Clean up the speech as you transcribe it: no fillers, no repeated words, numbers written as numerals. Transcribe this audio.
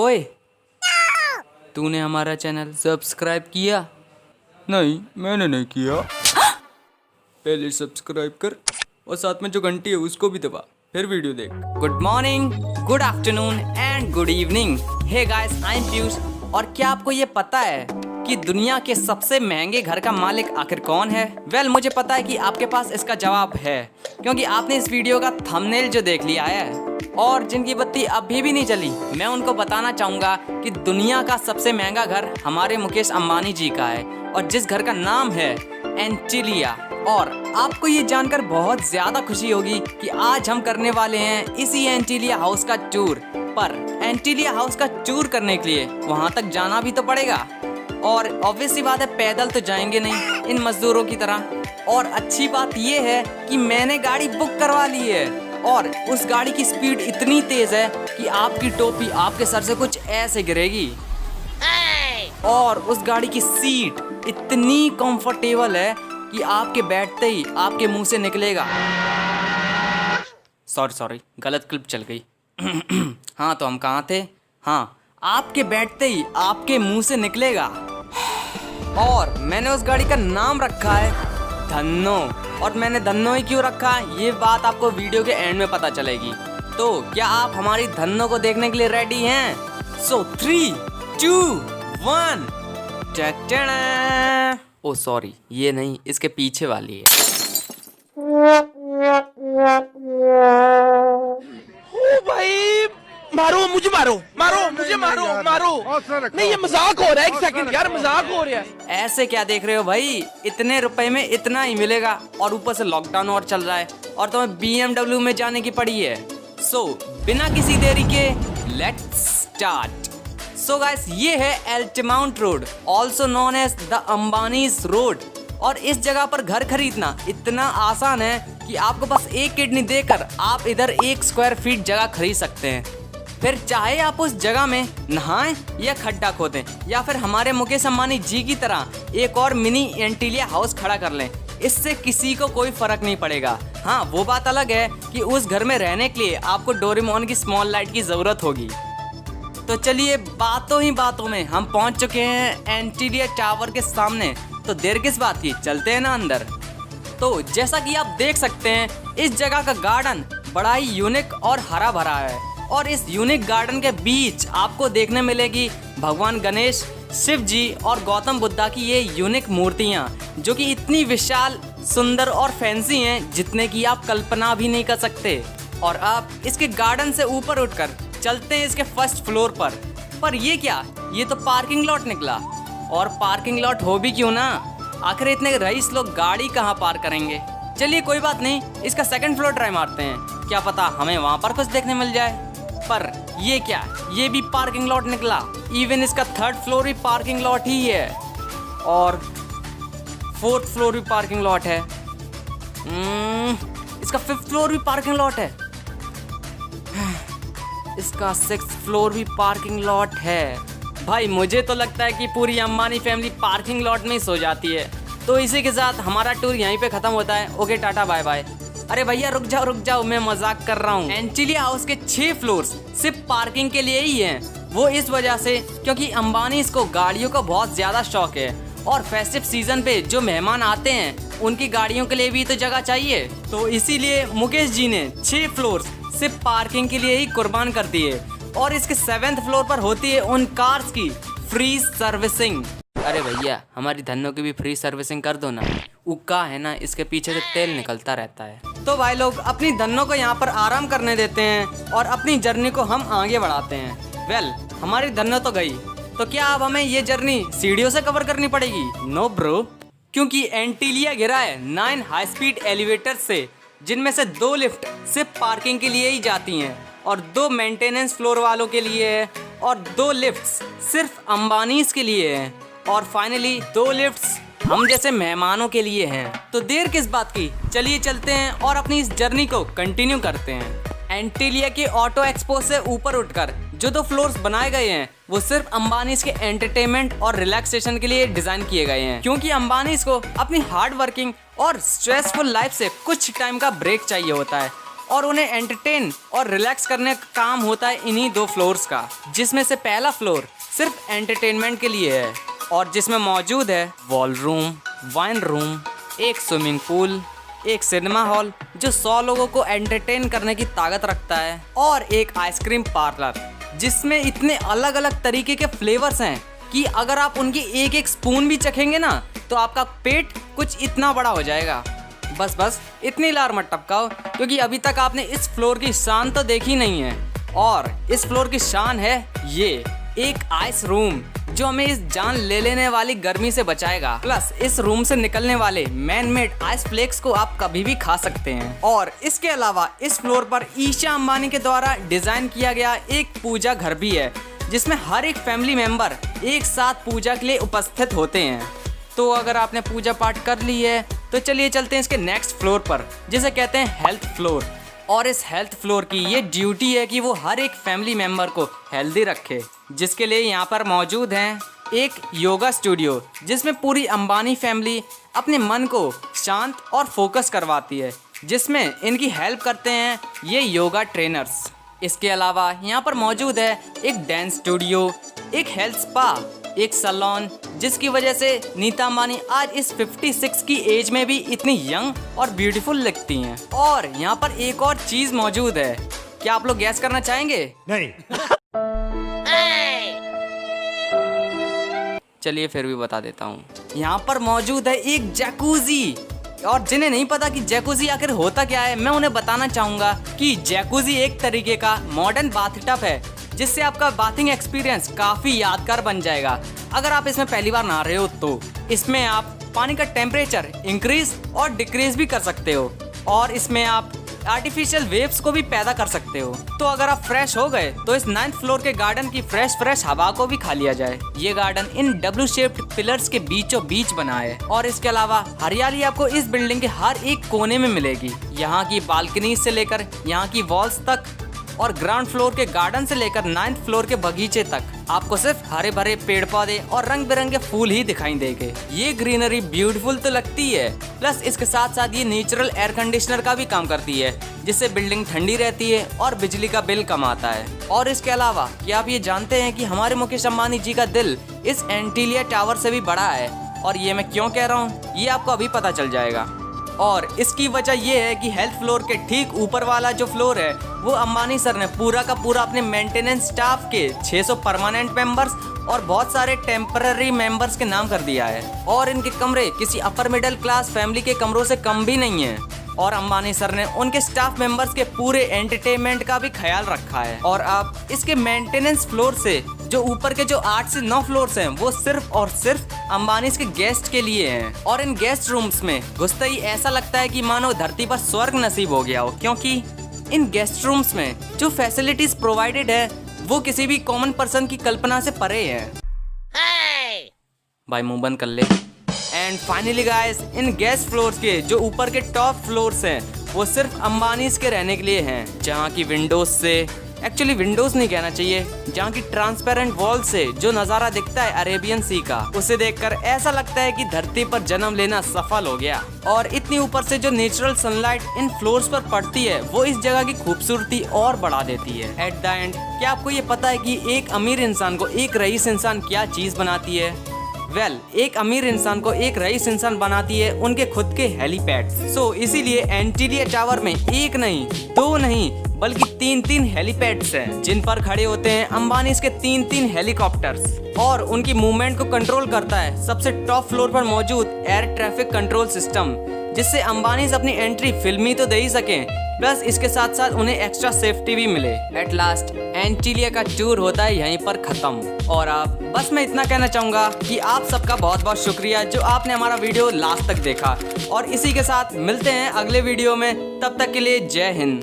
ओए, तूने हमारा चैनल सब्सक्राइब किया? नहीं, मैंने नहीं किया। पहले सब्सक्राइब कर और साथ में जो घंटी है उसको भी दबा, फिर वीडियो देख। Good morning, good afternoon and good evening. Hey guys, I am Piyush. और क्या आपको ये पता है कि दुनिया के सबसे महंगे घर का मालिक आखिर कौन है? वेल, मुझे पता है कि आपके पास इसका जवाब है, क्योंकि आपने इस वीडियो का थंबनेल जो देख लिया है। और जिनकी बत्ती अभी भी नहीं जली, मैं उनको बताना चाहूँगा कि दुनिया का सबसे महंगा घर हमारे मुकेश अंबानी जी का है, और जिस घर का नाम है एंटीलिया। और आपको ये जानकर बहुत ज़्यादा खुशी होगी कि आज हम करने वाले हैं इसी एंटीलिया हाउस का टूर। पर एंटीलिया हाउस का टूर करने के लिए वहाँ तक जाना भी तो पड़ेगा, और ऑब्वियस सी बात है पैदल तो जाएंगे नहीं इन मजदूरों की तरह। और अच्छी बात ये है कि मैंने गाड़ी बुक करवा ली है, और उस गाड़ी की स्पीड इतनी तेज है कि आपकी टोपी आपके सर से कुछ ऐसे गिरेगी। और उस गाड़ी की सीट इतनी कंफर्टेबल है कि आपके बैठते ही आपके मुंह से निकलेगा, सॉरी गलत क्लिप चल गई। हाँ, तो हम कहाँ थे? हाँ, आपके बैठते ही आपके मुंह से निकलेगा। और मैंने उस गाड़ी का नाम रखा है धन्नो। और मैंने धन्नो ही क्यों रखा है, ये बात आपको वीडियो के एंड में पता चलेगी। तो क्या आप हमारी धन्नो को देखने के लिए रेडी हैं? सो 3, 2, 1। ओ सॉरी, ये नहीं, इसके पीछे वाली है। ओ भाई, मारो मुझे, मारो मुझे, मारो नहीं, ये मजाक हो रहा है। एक सेकंड यार, मजाक हो रहा है। ऐसे क्या देख रहे हो भाई, इतने रुपए में इतना ही मिलेगा, और ऊपर से लॉकडाउन और चल रहा है, और तुम्हें BMW में जाने की पड़ी है। सो बिना किसी देरी के लेट्स स्टार्ट। सो गाइस, ये है Altamount road, also known as the Ambanis road. और इस जगह पर घर खरीदना इतना आसान है कि आपको बस एक किडनी देकर आप इधर 1 स्क्वायर फीट जगह खरीद सकते हैं। फिर चाहे आप उस जगह में नहाएं या खड्डा खोदें, या फिर हमारे मुकेश अंबानी जी की तरह एक और मिनी एंटीलिया हाउस खड़ा कर लें, इससे किसी को कोई फर्क नहीं पड़ेगा। हाँ, वो बात अलग है कि उस घर में रहने के लिए आपको डोरेमोन की स्मॉल लाइट की ज़रूरत होगी। तो चलिए, बातों ही बातों में हम पहुंच चुके हैं एंटीलिया टावर के सामने। तो देर किस बात की, चलते हैं ना अंदर। तो जैसा कि आप देख सकते हैं, इस जगह का गार्डन बड़ा ही यूनिक और हरा भरा है। और इस यूनिक गार्डन के बीच आपको देखने मिलेगी भगवान गणेश, शिव जी और गौतम बुद्धा की ये यूनिक मूर्तियाँ, जो कि इतनी विशाल, सुंदर और फैंसी हैं जितने की आप कल्पना भी नहीं कर सकते। और आप इसके गार्डन से ऊपर उठकर चलते हैं इसके फर्स्ट फ्लोर पर ये क्या, ये तो पार्किंग लॉट निकला। और पार्किंग लॉट हो भी क्यों ना, आखिर इतने रईस लोग गाड़ी कहाँ पार्क करेंगे। चलिए कोई बात नहीं, इसका सेकंड फ्लोर ट्राई मारते हैं, क्या पता हमें वहाँ पर कुछ देखने मिल जाए। पर ये क्या, ये भी पार्किंग लॉट निकला। इवन इसका 3rd फ्लोर भी पार्किंग लॉट ही है, और 4th फ्लोर भी पार्किंग लॉट है। इसका 5th फ्लोर भी पार्किंग लॉट है। इसका 6th फ्लोर भी पार्किंग लॉट है। भाई, मुझे तो लगता है कि पूरी अंबानी फैमिली पार्किंग लॉट में ही सो जाती है। तो इसी के साथ हमारा टूर यहीं पे ख़त्म होता है। Okay, tata bye bye. अरे भैया रुक जाओ, मैं मजाक कर रहा हूँ। एंटीलिया हाउस के 6 फ्लोर्स सिर्फ पार्किंग के लिए ही हैं। वो इस वजह से क्योंकि अंबानी इसको गाड़ियों का बहुत ज़्यादा शौक है, और फेस्टिव सीजन पे जो मेहमान आते हैं उनकी गाड़ियों के लिए भी तो जगह चाहिए। तो इसीलिए मुकेश जी ने 6 फ्लोर्स सिर्फ पार्किंग के लिए ही कुर्बान कर दिए। और इसके 7th फ्लोर पर होती है उन कार्स की फ्री सर्विसिंग। अरे भैया, हमारी धन्नो की भी फ्री सर्विसिंग कर दो ना, उक्का है ना, इसके पीछे से तेल निकलता रहता है। तो भाई लोग, अपनी धन्नो को यहाँ पर आराम करने देते हैं और अपनी जर्नी को हम आगे बढ़ाते हैं। वेल, हमारी धन्नो तो गई, तो क्या अब हमें ये जर्नी सीढ़ियों से कवर करनी पड़ेगी? नो ब्रो, क्योंकि एंटीलिया घिरा है 9 हाई स्पीड एलिवेटर से, जिनमें से 2 लिफ्ट सिर्फ पार्किंग के लिए ही जाती हैं, और 2 मेंटेनेंस फ्लोर वालों के लिए है, और 2 लिफ्ट्स सिर्फ अंबानीज के लिए हैं, और फाइनली 2 लिफ्ट्स हम जैसे मेहमानों के लिए हैं। तो देर किस बात की, चलिए चलते हैं और अपनी इस जर्नी को कंटिन्यू करते हैं। एंटीलिया के ऑटो एक्सपो से ऊपर उठकर जो 2 फ्लोर्स बनाए गए हैं, वो सिर्फ अंबानीज के एंटरटेनमेंट और रिलैक्सेशन के लिए डिजाइन किए गए हैं, क्योंकि अंबानीज को अपनी हार्ड वर्किंग और स्ट्रेसफुल लाइफ से कुछ टाइम का ब्रेक चाहिए होता है। और उन्हें एंटरटेन और रिलैक्स करने का काम होता है इन्हीं 2 फ्लोर्स का, जिसमें से पहला फ्लोर सिर्फ एंटरटेनमेंट के लिए है और जिसमें मौजूद है वॉल रूम, वाइन रूम, एक स्विमिंग पूल, एक सिनेमा हॉल जो 100 लोगों को एंटरटेन करने की ताकत रखता है और एक आइसक्रीम पार्लर जिसमें इतने अलग अलग तरीके के फ्लेवर्स हैं कि अगर आप उनकी एक एक स्पून भी चखेंगे ना तो आपका पेट कुछ इतना बड़ा हो जाएगा। बस इतनी लार मत टपकाओ, क्योंकि अभी तक आपने इस फ्लोर की शान तो देखी नहीं है। और इस फ्लोर की शान है ये एक आइस रूम जो हमें इस जान ले लेने वाली गर्मी से बचाएगा। प्लस इस रूम से निकलने वाले मैन मेड आइस फ्लेक्स को आप कभी भी खा सकते हैं। और इसके अलावा इस फ्लोर पर ईशा अंबानी के द्वारा डिजाइन किया गया एक पूजा घर भी है, जिसमें हर एक फैमिली मेंबर एक साथ पूजा के लिए उपस्थित होते हैं। तो अगर आपने पूजा पाठ कर ली है तो चलिए चलते हैं इसके नेक्स्ट फ्लोर पर, जिसे कहते हैं हेल्थ फ्लोर। और इस हेल्थ फ्लोर की ये ड्यूटी है कि वो हर एक फैमिली मेंबर को हेल्दी रखे, जिसके लिए यहाँ पर मौजूद हैं एक योगा स्टूडियो जिसमें पूरी अंबानी फैमिली अपने मन को शांत और फोकस करवाती है, जिसमें इनकी हेल्प करते हैं ये योगा ट्रेनर्स। इसके अलावा यहाँ पर मौजूद है एक डांस स्टूडियो, एक हेल्थ स्पा, एक सैलून, जिसकी वजह से नीता अंबानी आज इस 56 की एज में भी इतनी यंग और ब्यूटीफुल लगती हैं। और यहाँ पर एक और चीज मौजूद है, क्या आप लोग गैस करना चाहेंगे? नहीं। चलिए फिर भी बता देता हूँ। यहाँ पर मौजूद है एक जैकूजी। और जिन्हें नहीं पता कि जैकूजी आखिर होता क्या है, मैं उन्हें बताना चाहूँगा कि जैकूजी एक तरीके का मॉडर्न बाथटब है, जिससे आपका बाथिंग एक्सपीरियंस काफ़ी यादगार बन जाएगा। अगर आप इसमें पहली बार नहा रहे हो तो इसमें आप पानी का टेम्परेचर इंक्रीज और डिक्रीज भी कर सकते हो, और इसमें आप आर्टिफिशियल वेव्स को भी पैदा कर सकते हो। तो अगर आप फ्रेश हो गए तो इस 9th फ्लोर के गार्डन की फ्रेश हवा को भी खा लिया जाए। ये गार्डन इन डब्ल्यू शेप्ड पिलर्स के बीचों बीच बना है, और इसके अलावा हरियाली आपको इस बिल्डिंग के हर एक कोने में मिलेगी। यहाँ की बालकनी से लेकर यहाँ की वॉल्स तक और ग्राउंड फ्लोर के गार्डन से लेकर 9th फ्लोर के बगीचे तक आपको सिर्फ हरे भरे पेड़ पौधे और रंग बिरंगे फूल ही दिखाई देंगे। ये ग्रीनरी ब्यूटीफुल तो लगती है, प्लस इसके साथ साथ ये नेचुरल एयर कंडीशनर का भी काम करती है, जिससे बिल्डिंग ठंडी रहती है और बिजली का बिल कम आता है। और इसके अलावा क्या आप ये जानते हैं कि हमारे मुकेश अंबानी जी का दिल इस एंटीलिया टावर से भी बड़ा है? और ये मैं क्यों कह रहा हूँ ये आपको अभी पता चल जाएगा। और इसकी वजह यह है कि हेल्थ फ्लोर के ठीक ऊपर वाला जो फ्लोर है वो अंबानी सर ने पूरा का पूरा अपने मेंटेनेंस स्टाफ के 600 परमानेंट मेंबर्स और बहुत सारे टेम्पररी मेंबर्स के नाम कर दिया है। और इनके कमरे किसी अपर मिडिल क्लास फैमिली के कमरों से कम भी नहीं है। और अंबानी सर ने उनके स्टाफ मेंबर्स के पूरे एंटरटेनमेंट का भी ख्याल रखा है। और अब इसके मेंटेनेंस फ्लोर से जो ऊपर के जो 8 से 9 फ्लोर्स हैं वो सिर्फ और सिर्फ अंबानी के गेस्ट के लिए हैं। और इन गेस्ट रूम्स में घुसते ही ऐसा लगता है कि मानो धरती पर स्वर्ग नसीब हो गया हो, क्योंकि इन गेस्ट रूम्स में जो फैसिलिटीज प्रोवाइडेड है वो किसी भी कॉमन पर्सन की कल्पना से परे है। भाई मुंह बंद कर ले। And finally guys, in guest floors के जो ऊपर के टॉप फ्लोर्स हैं वो सिर्फ अंबानीज के रहने के लिए हैं, जहाँ की विंडोज से, एक्चुअली विंडोज नहीं कहना चाहिए, जहाँ की ट्रांसपेरेंट वॉल से जो नज़ारा दिखता है अरेबियन सी का, उसे देखकर ऐसा लगता है कि धरती पर जन्म लेना सफल हो गया। और इतनी ऊपर से जो नेचुरल सनलाइट इन फ्लोर्स पर पड़ती है वो इस जगह की खूबसूरती और बढ़ा देती है। एट द एंड, क्या आपको ये पता है कि एक अमीर इंसान को एक रईस इंसान क्या चीज़ बनाती है? एक अमीर इंसान को एक रईस इंसान बनाती है उनके खुद के हेलीपैड। सो इसीलिए एंटीलिया टावर में एक नहीं, दो नहीं, बल्कि 3 हेलीपैड्स हैं, जिन पर खड़े होते हैं अंबानी के 3 हेलीकॉप्टर्स। और उनकी मूवमेंट को कंट्रोल करता है सबसे टॉप फ्लोर पर मौजूद एयर ट्रैफिक कंट्रोल सिस्टम, जिससे अंबानी अपनी एंट्री फिल्मी तो दे ही सकें, प्लस इसके साथ साथ उन्हें एक्स्ट्रा सेफ्टी भी मिले। एट लास्ट एंटीलिया का टूर होता है यहीं पर खत्म। और अब बस मैं इतना कहना चाहूँगा कि आप सबका बहुत बहुत शुक्रिया जो आपने हमारा वीडियो लास्ट तक देखा। और इसी के साथ मिलते हैं अगले वीडियो में, तब तक के लिए जय हिंद।